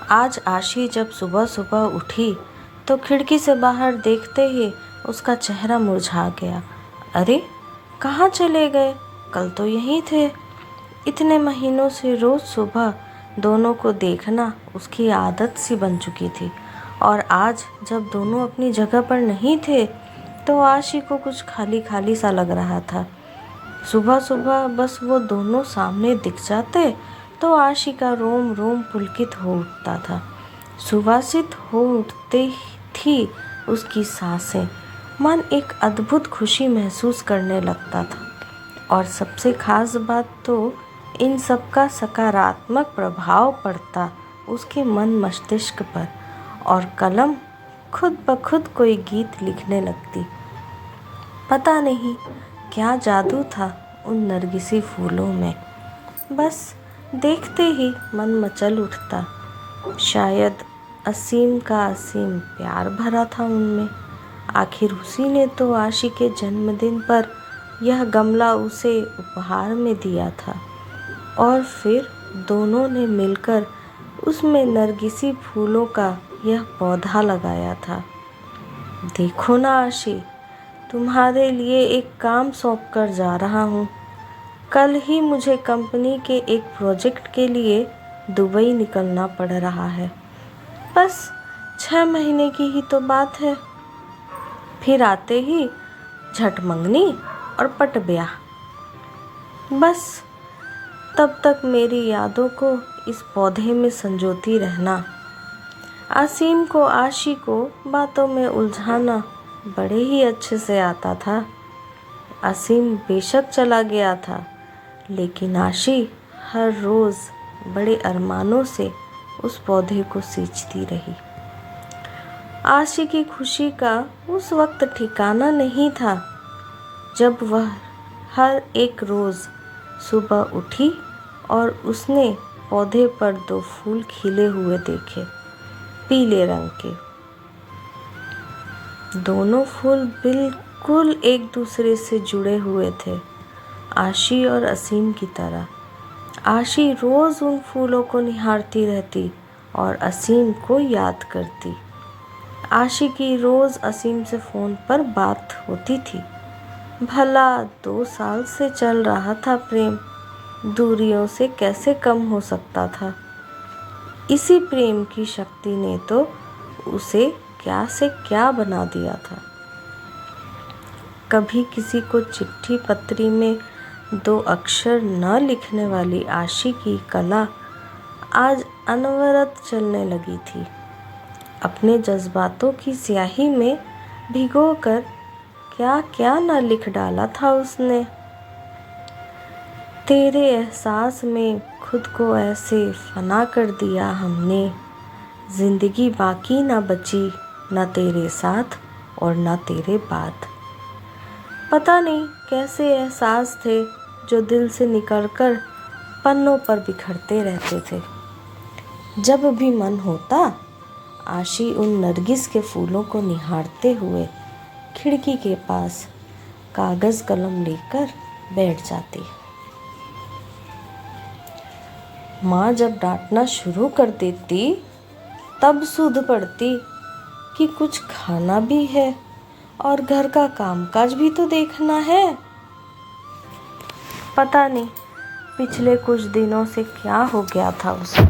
आज आशी जब सुबह सुबह उठी तो खिड़की से बाहर देखते ही उसका चेहरा मुरझा गया। अरे, कहाँ चले गए? कल तो यहीं थे। इतने महीनों से रोज़ सुबह दोनों को देखना उसकी आदत सी बन चुकी थी, और आज जब दोनों अपनी जगह पर नहीं थे तो आशी को कुछ खाली खाली सा लग रहा था। सुबह सुबह बस वो दोनों सामने दिख जाते तो आशी का रोम रोम पुलकित हो उठता था। सुवासित हो उठते थी उसकी सांसें। मन एक अद्भुत खुशी महसूस करने लगता था, और सबसे खास बात तो इन सब का सकारात्मक प्रभाव पड़ता उसके मन मस्तिष्क पर, और कलम खुद ब खुद कोई गीत लिखने लगती। पता नहीं क्या जादू था उन नरगिसी फूलों में। बस देखते ही मन मचल उठता। शायद असीम का असीम प्यार भरा था उनमें। आखिर उसी ने तो आशी के जन्मदिन पर यह गमला उसे उपहार में दिया था, और फिर दोनों ने मिलकर उसमें नरगिसी फूलों का यह पौधा लगाया था। देखो ना आशी, तुम्हारे लिए एक काम सौंप कर जा रहा हूँ। कल ही मुझे कंपनी के एक प्रोजेक्ट के लिए दुबई निकलना पड़ रहा है। बस 6 महीने की ही तो बात है। फिर आते ही झट मंगनी और पट ब्याह। बस तब तक मेरी यादों को इस पौधे में संजोती रहना। असीम को आशी को बातों में उलझाना बड़े ही अच्छे से आता था। असीम बेशक चला गया था, लेकिन आशी हर रोज़ बड़े अरमानों से उस पौधे को सींचती रही। आशी की खुशी का उस वक्त ठिकाना नहीं था जब वह हर एक रोज़ सुबह उठी और उसने पौधे पर 2 फूल खिले हुए देखे, पीले रंग के। दोनों फूल बिल्कुल एक दूसरे से जुड़े हुए थे, आशी और असीम की तरह। आशी रोज़ उन फूलों को निहारती रहती और असीम को याद करती। आशी की रोज़ असीम से फ़ोन पर बात होती थी। भला 2 साल से चल रहा था प्रेम, दूरियों से कैसे कम हो सकता था? इसी प्रेम की शक्ति ने तो उसे क्या से क्या बना दिया था। कभी किसी को चिट्ठी पत्री में 2 अक्षर न लिखने वाली आशी की कला आज अनवरत चलने लगी थी। अपने जज्बातों की स्याही में भिगोकर क्या क्या न लिख डाला था उसने। तेरे एहसास में खुद को ऐसे फना कर दिया हमने, जिंदगी बाकी ना बची, न तेरे साथ और न तेरे बाद। पता नहीं कैसे एहसास थे जो दिल से निकलकर पन्नों पर बिखरते रहते थे। जब भी मन होता, आशी उन नरगिस के फूलों को निहारते हुए खिड़की के पास कागज़ कलम लेकर बैठ जाती। माँ जब डांटना शुरू कर देती तब सूद पड़ती कि कुछ खाना भी है और घर का कामकाज भी तो देखना है। पता नहीं पिछले कुछ दिनों से क्या हो गया था उसे।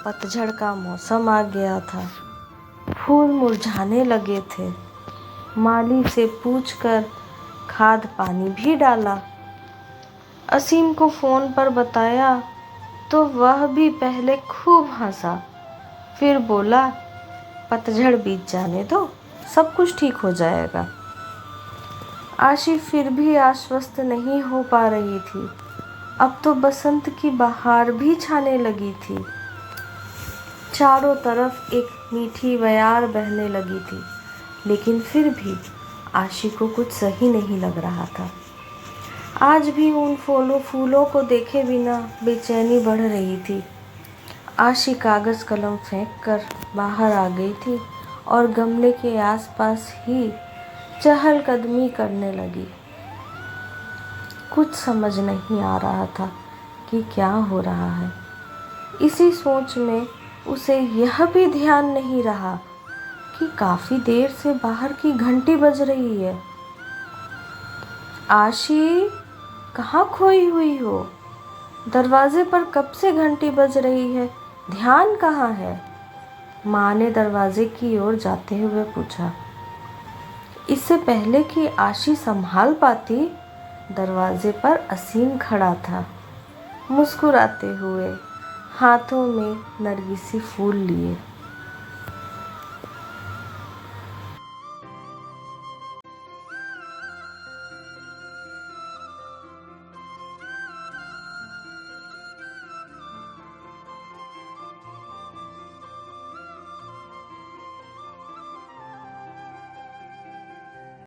पतझड़ का मौसम आ गया था, फूल मुरझाने लगे थे। माली से पूछकर खाद पानी भी डाला। असीम को फ़ोन पर बताया तो वह भी पहले खूब हंसा, फिर बोला पतझड़ बीत जाने दो, सब कुछ ठीक हो जाएगा। आशी फिर भी आश्वस्त नहीं हो पा रही थी। अब तो बसंत की बहार भी छाने लगी थी। चारों तरफ एक मीठी बयार बहने लगी थी, लेकिन फिर भी आशी को कुछ सही नहीं लग रहा था। आज भी उन फूलों को देखे बिना बेचैनी बढ़ रही थी। आशी कागज़ कलम फेंक कर बाहर आ गई थी और गमले के आसपास ही चहलकदमी करने लगी। कुछ समझ नहीं आ रहा था कि क्या हो रहा है। इसी सोच में उसे यह भी ध्यान नहीं रहा कि काफ़ी देर से बाहर की घंटी बज रही है। आशी, कहाँ खोई हुई हो? दरवाजे पर कब से घंटी बज रही है, ध्यान कहाँ है? माँ ने दरवाजे की ओर जाते हुए पूछा। इससे पहले कि आशी संभाल पाती, दरवाजे पर असीम खड़ा था, मुस्कुराते हुए, हाथों में नरगिसी फूल लिए।